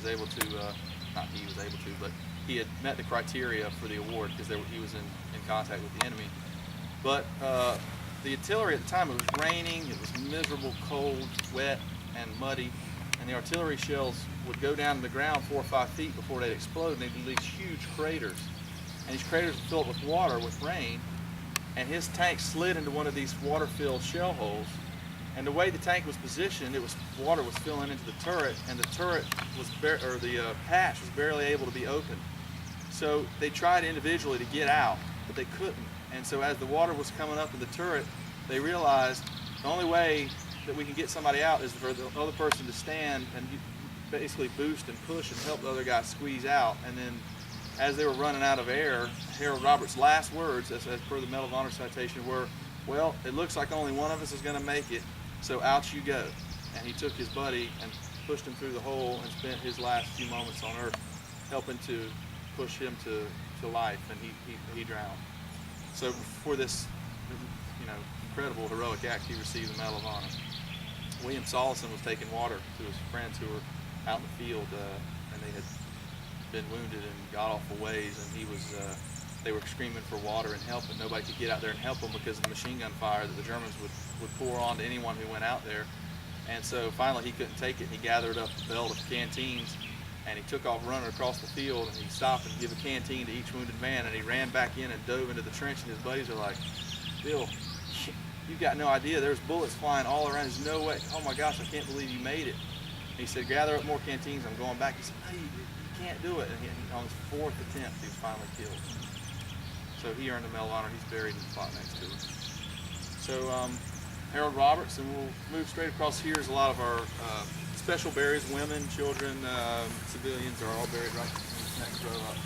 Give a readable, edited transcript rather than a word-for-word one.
was able to, not he was able to, but he had met the criteria for the award because he was in contact with the enemy. But the artillery at the time, it was raining, it was miserable, cold, wet, and muddy, and the artillery shells would go down to the ground 4 or 5 feet before they'd explode, and they'd leave huge craters. And these craters would fill up with water with rain, and his tank slid into one of these water-filled shell holes. And the way the tank was positioned, water was filling into the turret, and the turret was the hatch was barely able to be opened. So they tried individually to get out, but they couldn't. And so as the water was coming up in the turret, they realized the only way that we can get somebody out is for the other person to stand and basically boost and push and help the other guy squeeze out. And then as they were running out of air, Harold Roberts' last words, as per the Medal of Honor citation, were, "Well, it looks like only one of us is going to make it, so out you go." And he took his buddy and pushed him through the hole and spent his last few moments on Earth helping to push him to life, and he drowned. So for this, incredible heroic act, he received the Medal of Honor. William Solison was taking water to his friends who were out in the field, and they had been wounded in god-awful ways, and they were screaming for water and help, and nobody could get out there and help them because of the machine gun fire that the Germans would pour on to anyone who went out there. And so finally he couldn't take it, and he gathered up the belt of canteens, and he took off running across the field, and he stopped and gave a canteen to each wounded man, and he ran back in and dove into the trench, and his buddies are like, "Bill, you've got no idea, there's bullets flying all around, there's no way, oh my gosh, I can't believe you made it." And he said, "Gather up more canteens, I'm going back." He said, "No, you can't do it." And on his 4th attempt, he was finally killed. So he earned the Medal of Honor. He's buried in the plot next to him. So Harold Roberts, and we'll move straight across here is a lot of our special burials, women, children, civilians are all buried right in this next row up.